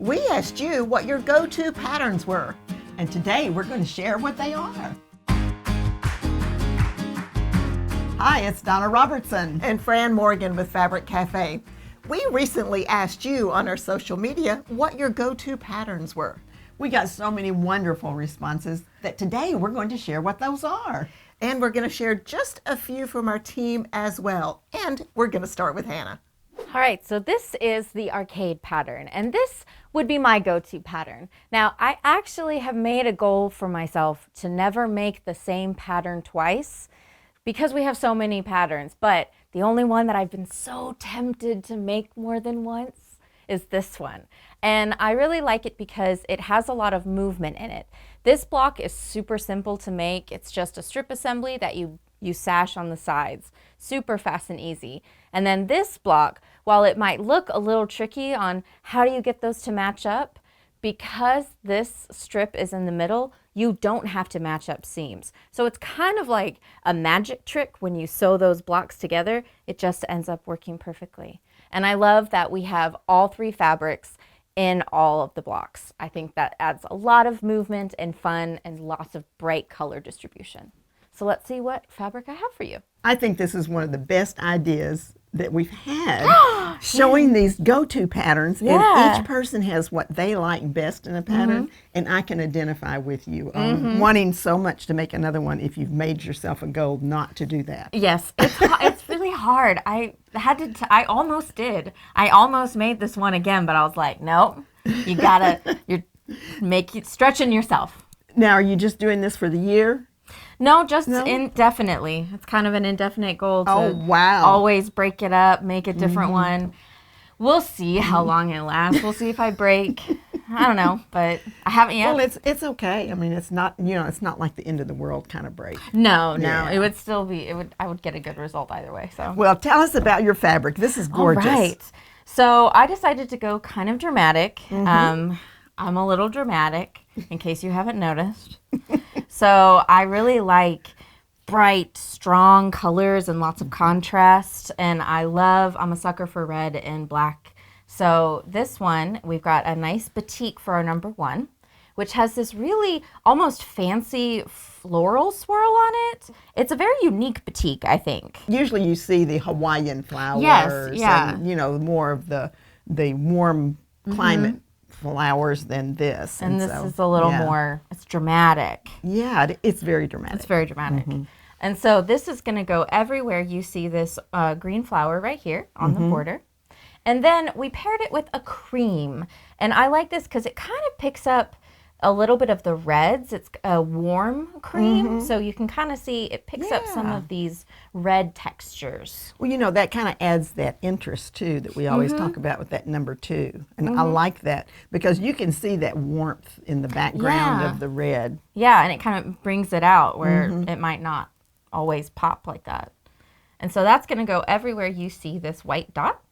We asked you what your go-to patterns were, and today we're going to share what they are. Hi, it's Donna Robertson and Fran Morgan with Fabric Cafe. We recently asked you on our social media what your go-to patterns were. We got so many wonderful responses that today we're going to share what those are. And we're going to share just a few from our team as well. And we're going to start with Hannah. All right, so this is the arcade pattern, and this would be my go-to pattern. Now, I actually have made a goal for myself to never make the same pattern twice because we have so many patterns, but the only one that I've been so tempted to make more than once is this one. And I really like it because it has a lot of movement in it. This block is super simple to make. It's just a strip assembly that you sash on the sides. Super fast and easy. And then this block, while it might look a little tricky on how do you get those to match up, because this strip is in the middle, you don't have to match up seams. So it's kind of like a magic trick when you sew those blocks together. It just ends up working perfectly. And I love that we have all three fabrics in all of the blocks. I think that adds a lot of movement and fun and lots of bright color distribution. So let's see what fabric I have for you. I think this is one of the best ideas that we've had, showing these go-to patterns. Yeah. And each person has what they like best in a pattern, and I can identify with you on wanting so much to make another one if you've made yourself a goal not to do that. Yes, it's really hard. I almost did. I almost made this one again, but I was like, nope, you're stretching yourself. Now, are you just doing this for the year? No, just indefinitely. It's kind of an indefinite goal to always break it up, make a different one. We'll see how long it lasts. We'll see if I break. I don't know, but I haven't yet. Well, it's okay. I mean, it's not, it's not like the end of the world kind of break. No, it would still be, I would get a good result either way. So. Well, tell us about your fabric. This is gorgeous. All right. So I decided to go kind of dramatic. I'm a little dramatic, in case you haven't noticed. So I really like bright, strong colors and lots of contrast. And I'm a sucker for red and black. So this one, we've got a nice batik for our number one, which has this really almost fancy floral swirl on it. It's a very unique batik, I think. Usually you see the Hawaiian flowers. Yes, yeah. And, more of the warm climate flowers than this. And this is a little more, it's dramatic. Yeah, it's very dramatic. It's very dramatic. And so this is going to go everywhere you see this green flower right here on the border. And then we paired it with a cream. And I like this because it kind of picks up a little bit of the reds. It's a warm cream, so you can kind of see it picks up some of these red textures. Well, that kind of adds that interest too that we always talk about with that number two. And I like that because you can see that warmth in the background of the red. Yeah, and it kind of brings it out where it might not always pop like that. And so that's going to go everywhere you see this white dot.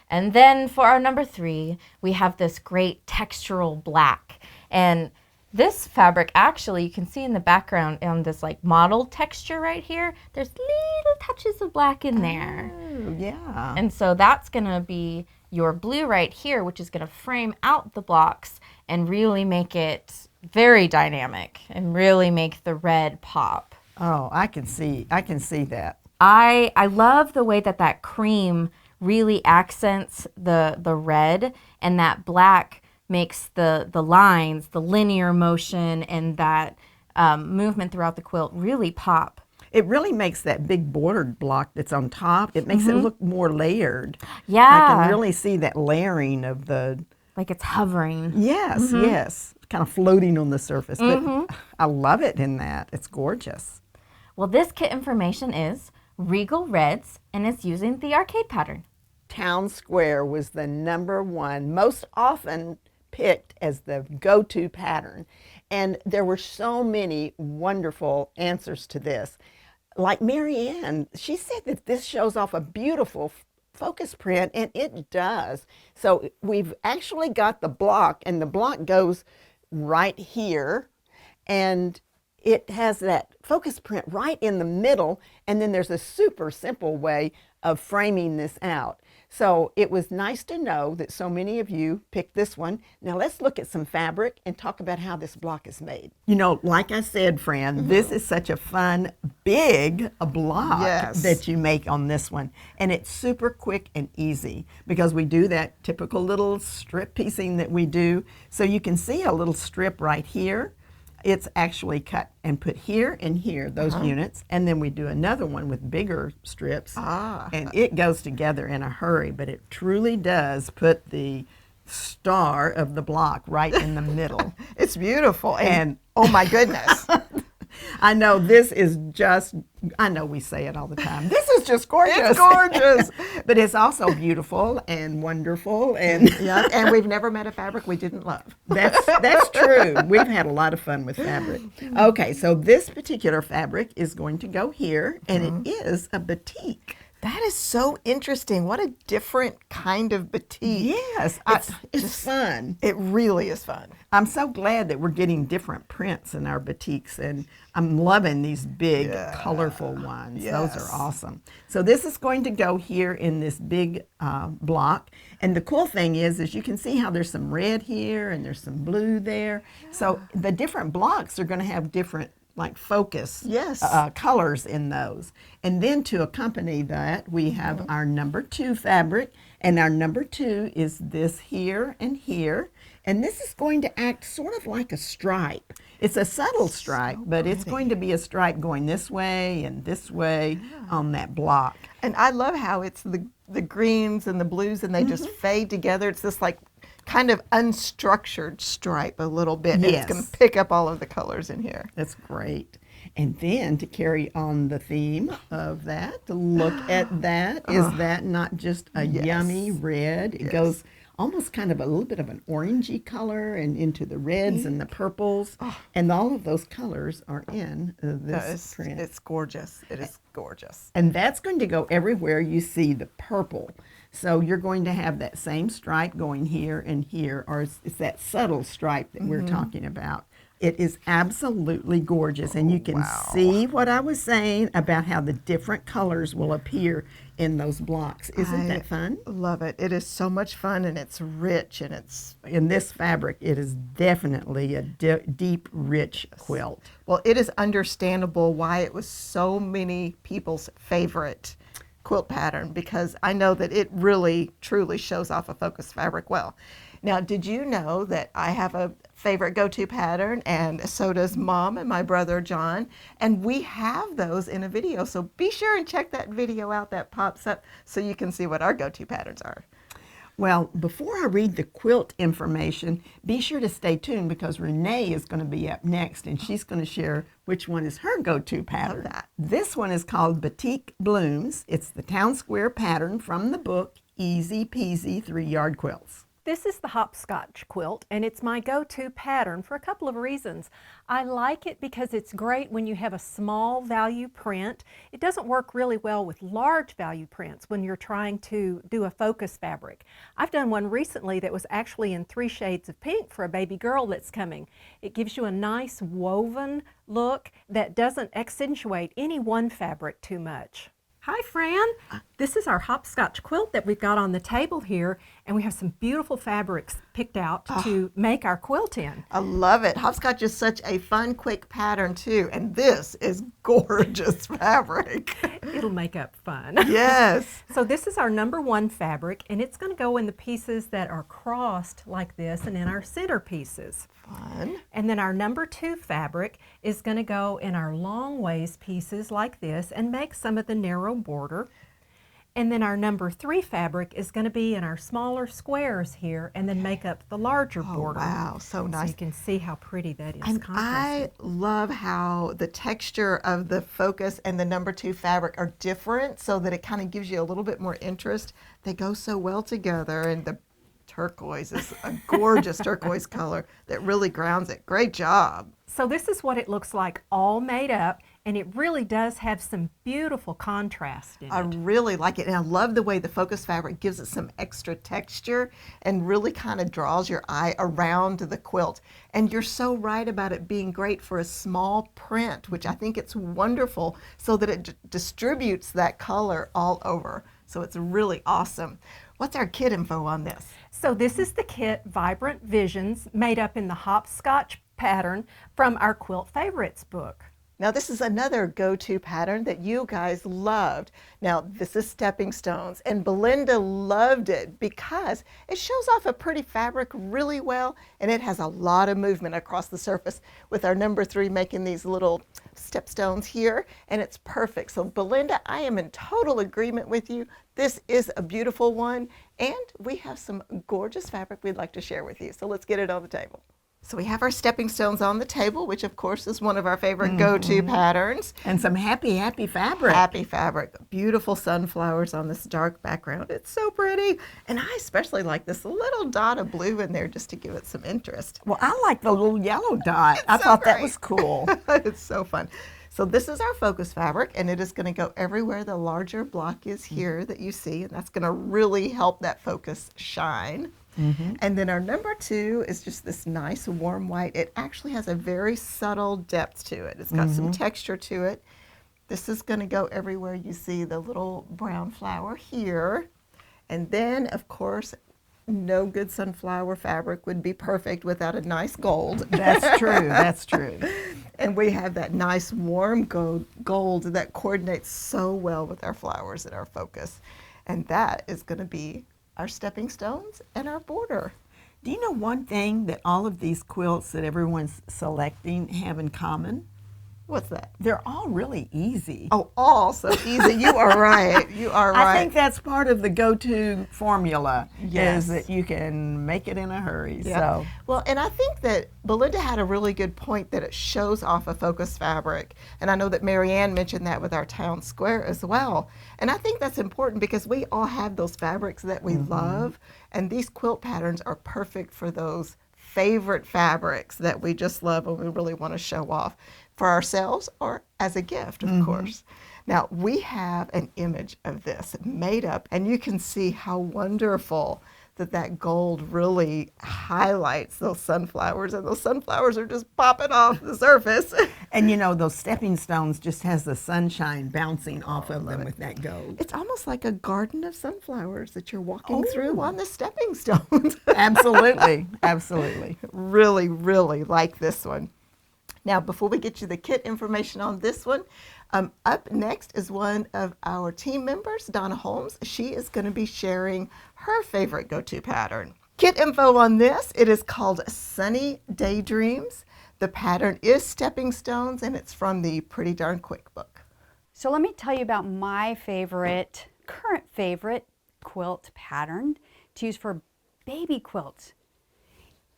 And then for our number three, we have this great textural black. And this fabric, actually, you can see in the background on this like mottled texture right here, there's little touches of black in there. Oh, yeah. And so that's going to be your blue right here, which is going to frame out the blocks and really make it very dynamic and really make the red pop. Oh, I can see that. I love the way that cream really accents the red, and that black makes the lines, the linear motion, and that movement throughout the quilt really pop. It really makes that big bordered block that's on top, it makes it look more layered. Yeah. I can really see that layering of the... Like it's hovering. Yes, yes. Kind of floating on the surface. But I love it in that. It's gorgeous. Well, this kit information is Regal Reds, and it's using the arcade pattern. Town Square was the number one, most often picked as the go-to pattern. And there were so many wonderful answers to this. Like Mary Ann, she said that this shows off a beautiful focus print, and it does. So we've actually got the block, and the block goes right here, and it has that focus print right in the middle, and then there's a super simple way of framing this out. So it was nice to know that so many of you picked this one. Now let's look at some fabric and talk about how this block is made. You know, like I said, Fran, this is such a fun, big block Yes. that you make on this one. And it's super quick and easy because we do that typical little strip piecing that we do. So you can see a little strip right here. It's actually cut and put here and here, those units, and then we do another one with bigger strips, and it goes together in a hurry, but it truly does put the star of the block right in the middle. It's beautiful, and oh my goodness. I know this is just, I know we say it all the time, this is just gorgeous. It's gorgeous. But it's also beautiful and wonderful. And Yeah, and we've never met a fabric we didn't love. that's true. We've had a lot of fun with fabric. Okay, so this particular fabric is going to go here, and it is a batik. That is so interesting. What a different kind of batik. Yes, it's fun. It really is fun. I'm so glad that we're getting different prints in our batiks, and I'm loving these big, colorful ones. Those Yes. are awesome. So this is going to go here in this big block, and the cool thing is you can see how there's some red here and there's some blue there. So the different blocks are going to have different focus colors in those. And then to accompany that, we have our number 2 fabric, and our number 2 is this here and here. And this is going to act sort of like a stripe. It's a subtle stripe, but it's going to be a stripe going this way and this way on that block. And I love how it's the greens and the blues, and they just fade together. It's this kind of unstructured stripe a little bit. And it's going to pick up all of the colors in here. That's great. And then to carry on the theme of that, to look at that, is that not just a yummy red? It goes almost kind of a little bit of an orangey color and into the reds and the purples. And all of those colors are in this print. It's gorgeous. It is gorgeous. And that's going to go everywhere you see the purple. So you're going to have that same stripe going here and here, or it's that subtle stripe that we're talking about. It is absolutely gorgeous, and you can see what I was saying about how the different colors will appear in those blocks. Isn't that fun? Love it. It is so much fun, and it's rich, and it's... In this fabric, it is definitely a deep, rich quilt. Well, it is understandable why it was so many people's favorite quilt pattern, because I know that it really, truly shows off a focused fabric well. Now, did you know that I have a favorite go-to pattern, and so does Mom and my brother John, and we have those in a video, so be sure and check that video out that pops up so you can see what our go-to patterns are. Well, before I read the quilt information, be sure to stay tuned because Renee is going to be up next, and she's going to share which one is her go-to pattern. Love that. This one is called Batik Blooms. It's the town square pattern from the book Easy Peasy 3-Yard Quilts. This is the Hopscotch quilt, and it's my go-to pattern for a couple of reasons. I like it because it's great when you have a small value print. It doesn't work really well with large value prints when you're trying to do a focus fabric. I've done one recently that was actually in 3 shades of pink for a baby girl that's coming. It gives you a nice woven look that doesn't accentuate any one fabric too much. Hi, Fran. This is our Hopscotch quilt that we've got on the table here, and we have some beautiful fabrics picked out to make our quilt in. I love it. Hopscotch is such a fun, quick pattern too, and this is gorgeous fabric. It'll make up fun. Yes. So this is our number 1 fabric, and it's going to go in the pieces that are crossed like this and in our center pieces. Fun. And then our number 2 fabric is going to go in our long waist pieces like this and make some of the narrow border. And then our number 3 fabric is going to be in our smaller squares here and then make up the larger border. Wow, so nice. So you can see how pretty that is And contrasted. I love how the texture of the focus and the number 2 fabric are different, so that it kind of gives you a little bit more interest. They go so well together, and the turquoise is a gorgeous turquoise color that really grounds it. Great job. So this is what it looks like all made up, and it really does have some beautiful contrast in I it. really like it, and I love the way the focus fabric gives it some extra texture and really kind of draws your eye around the quilt. And you're so right about it being great for a small print, which I think it's wonderful, so that it distributes that color all over. So it's really awesome. What's our kit info on this? So this is the kit Vibrant Visions, made up in the Hopscotch pattern from our Quilt Favorites book. Now this is another go-to pattern that you guys loved. Now this is Stepping Stones, and Belinda loved it because it shows off a pretty fabric really well, and it has a lot of movement across the surface with our number 3 making these little step stones here, and it's perfect. So Belinda, I am in total agreement with you. This is a beautiful one, and we have some gorgeous fabric we'd like to share with you. So let's get it on the table. So we have our stepping stones on the table, which of course is one of our favorite go-to patterns. And some happy fabric. Happy fabric. Beautiful sunflowers on this dark background. It's so pretty. And I especially like this little dot of blue in there just to give it some interest. Well, I like the little yellow dot. I so thought that great. was cool. It's so fun. So this is our focus fabric, and it is going to go everywhere the larger block is here that you see, and that's going to really help that focus shine. And then our number 2 is just this nice warm white. It actually has a very subtle depth to it. It's got some texture to it. This is going to go everywhere you see the little brown flower here. And then, of course, no good sunflower fabric would be perfect without a nice gold. That's true. That's true. And we have that nice warm gold that coordinates so well with our flowers and our focus. And that is going to be our stepping stones and our border. Do you know one thing that all of these quilts that everyone's selecting have in common? What's that? They're all really easy. Oh, all so easy. You are right. You are right. I think that's part of the go-to formula, Yes. is that you can make it in a hurry. Yeah. So Well, and I think that Belinda had a really good point that it shows off a focus fabric. And I know that Marianne mentioned that with our town square as well. And I think that's important because we all have those fabrics that we love. And these quilt patterns are perfect for those favorite fabrics that we just love and we really want to show off for ourselves or as a gift, of course. Now, we have an image of this made up, and you can see how wonderful that gold really highlights those sunflowers, and those sunflowers are just popping off the surface. and you know, those stepping stones just has the sunshine bouncing off of them with that gold. It's almost like a garden of sunflowers that you're walking through on the stepping stones. Absolutely. Absolutely. Really, really like this one. Now, before we get you the kit information on this one, up next is one of our team members, Donna Holmes. She is going to be sharing her favorite go-to pattern. Kit info on this, it is called Sunny Daydreams. The pattern is Stepping Stones, and it's from the Pretty Darn Quick book. So let me tell you about my current favorite quilt pattern to use for baby quilts.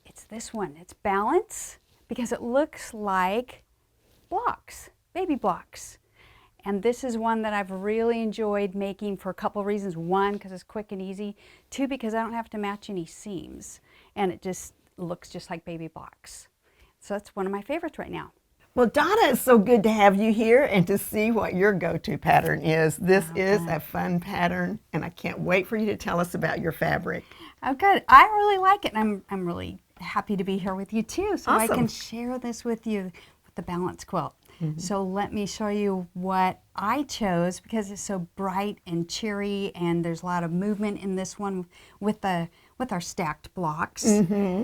It's this one. It's Balance, because it looks like blocks, baby blocks. And this is one that I've really enjoyed making for a couple reasons. One, because it's quick and easy. Two, because I don't have to match any seams. And it just looks just like baby blocks. So that's one of my favorites right now. Well, Donna, it's so good to have you here and to see what your go-to pattern is. This is a fun pattern, and I can't wait for you to tell us about your fabric. Oh, good. I really like it, and I'm really happy to be here with you too, so I Awesome. can share this with you with the Balance quilt. So let me show you what I chose, because it's so bright and cheery, and there's a lot of movement in this one with our stacked blocks.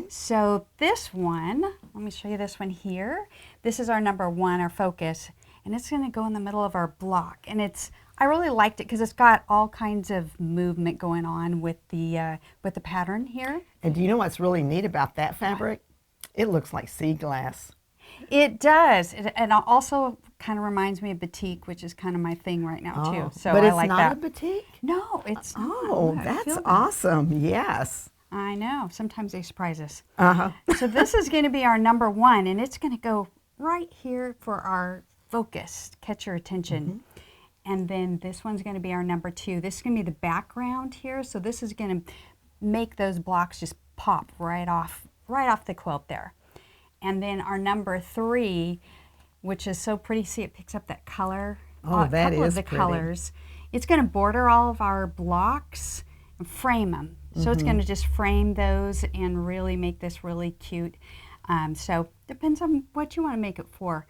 So this one, let me show you this one here. This is our number 1, our focus, and it's going to go in the middle of our block. And I really liked it because it's got all kinds of movement going on with the pattern here. And do you know what's really neat about that fabric? It looks like sea glass. It does, and it also kind of reminds me of Batik, which is kind of my thing right now too. So but I it's like not that. a batik? No, it's not. Oh, I that's feel that. awesome. Yes. I know. Sometimes they surprise us. Uh-huh. So this is going to be our number 1, and it's going to go right here for our focus, catch your attention. And then this one's going to be our number 2. This is going to be the background here. So this is going to make those blocks just pop right off the quilt there. And then our number 3, which is so pretty. See, it picks up that color. Oh, that couple is of the pretty. colors. It's going to border all of our blocks and frame them. So it's going to just frame those and really make this really cute. So depends on what you want to make it for.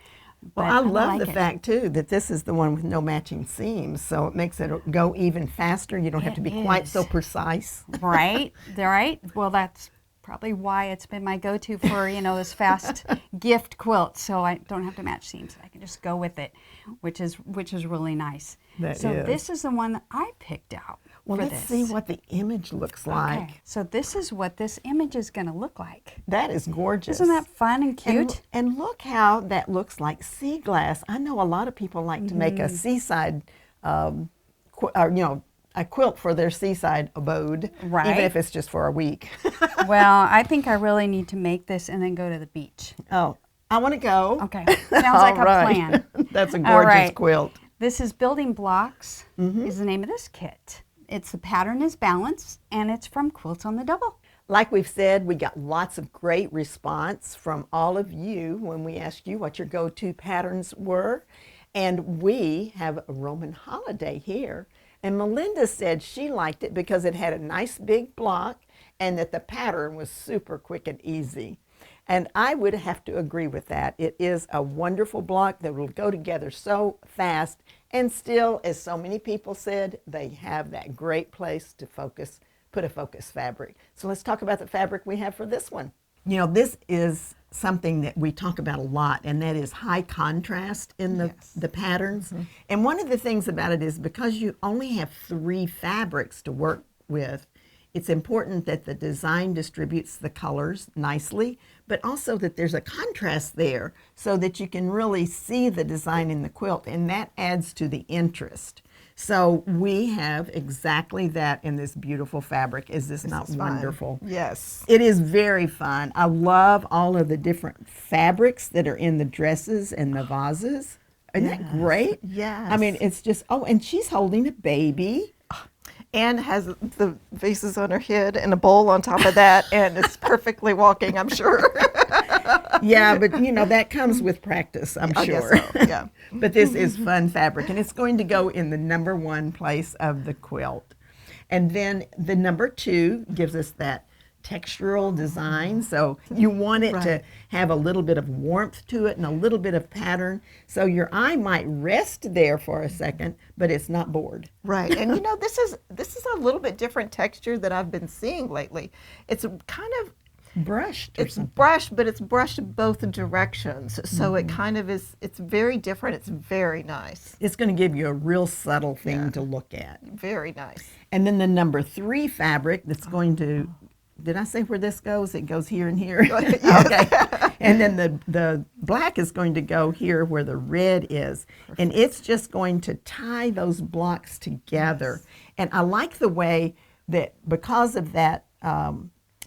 Well, but I love like the it. fact too that this is the one with no matching seams, so it makes it go even faster. You don't have to be quite so is. precise. Right? They're right. Well, that's probably why it's been my go-to for, this fast gift quilt. So I don't have to match seams. I can just go with it, which is really nice. That so is. this is the one that I picked out. Well, for let's this. see what the image looks like. Okay. So this is what this image is going to look like. That is gorgeous. Isn't that fun and cute? And look how that looks like sea glass. I know a lot of people like to make a seaside, a quilt for their seaside abode, Right. even if it's just for a week. Well, I think I really need to make this and then go to the beach. Oh, I want to go. Okay. Sounds like All a right. plan. That's a All gorgeous right. quilt. This is Building Blocks is the name of this kit. It's the pattern is Balance, and it's from Quilts on the Double. Like we've said, we got lots of great response from all of you when we asked you what your go-to patterns were. And we have a Roman holiday here. And Melinda said she liked it because it had a nice big block and that the pattern was super quick and easy. And I would have to agree with that. It is a wonderful block that will go together so fast, and still, as so many people said, they have that great place to focus, put a focus fabric. So let's talk about the fabric we have for this one. This is something that we talk about a lot, and that is high contrast in the patterns. And one of the things about it is because you only have 3 fabrics to work with, it's important that the design distributes the colors nicely, but also that there's a contrast there so that you can really see the design in the quilt, and that adds to the interest. So we have exactly that in this beautiful fabric. Is this not wonderful? Yes. It is very fun. I love all of the different fabrics that are in the dresses and the vases. Isn't that great? Yes. I mean, it's just, and she's holding a baby. Anne has the vases on her head and a bowl on top of that, and it's perfectly walking, I'm sure. Yeah, but that comes with practice, I'm I guess sure. so, yeah. But this is fun fabric, and it's going to go in the number 1 place of the quilt. And then the number 2 gives us that textural design, so you want it to have a little bit of warmth to it and a little bit of pattern, so your eye might rest there for a second, but it's not bored. Right, and this is a little bit different texture that I've been seeing lately. It's kind of Brushed or it's something. brushed, but it's brushed both directions, so it kind of is. It's very different. It's very nice. It's going to give you a real subtle thing to look at. Very nice. And then the number 3 fabric that's going to, did I say where this goes? It goes here and here. Okay. And then the black is going to go here where the red is. And it's just going to tie those blocks together. And I like the way that because of that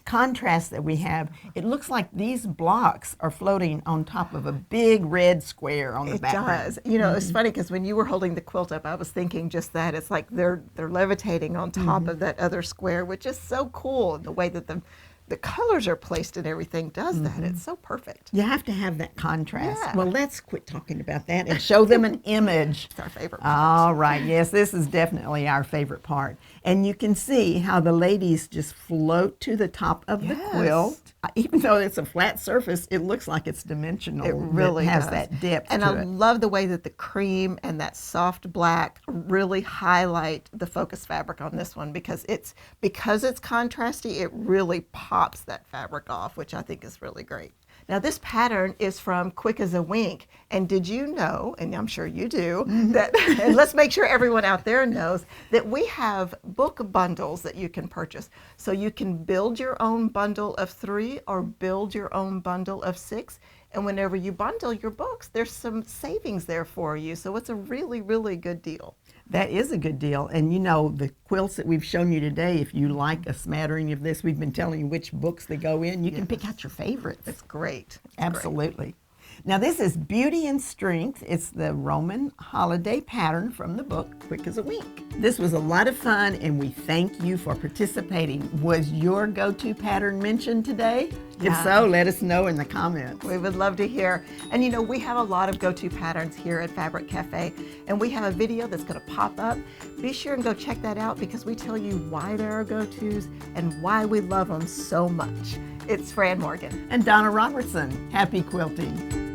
contrast that we have, it looks like these blocks are floating on top of a big red square on the background. It does. It's funny because when you were holding the quilt up, I was thinking just that. It's like they're levitating on top of that other square, which is so cool. And the way that the colors are placed and everything does that. It's so perfect. You have to have that contrast. Yeah. Well, let's quit talking about that and show them an image. It's our favorite part. All right, yes, this is definitely our favorite part. And you can see how the ladies just float to the top of the quilt. Even though it's a flat surface, it looks like it's dimensional. It really has does. that depth and to I it. love the way that the cream and that soft black really highlight the focus fabric on this one because it's contrasty, it really pops that fabric off, which I think is really great. Now this pattern is from Quick as a Wink, and did you know, and I'm sure you do, that, and let's make sure everyone out there knows, that we have book bundles that you can purchase. So you can build your own bundle of 3 or build your own bundle of 6, and whenever you bundle your books, there's some savings there for you, so it's a really, really good deal. That is a good deal. And the quilts that we've shown you today, if you like a smattering of this, we've been telling you which books they go in. You can pick out your favorites. It's great. It's Absolutely. Now this is Beauty and Strength. It's the Roman holiday pattern from the book Quick as a Wink. This was a lot of fun and we thank you for participating. Was your go-to pattern mentioned today? If so, let us know in the comments. We would love to hear. And we have a lot of go-to patterns here at Fabric Cafe, and we have a video that's going to pop up. Be sure and go check that out because we tell you why there are go-tos and why we love them so much. It's Fran Morgan. And Donna Robertson. Happy quilting.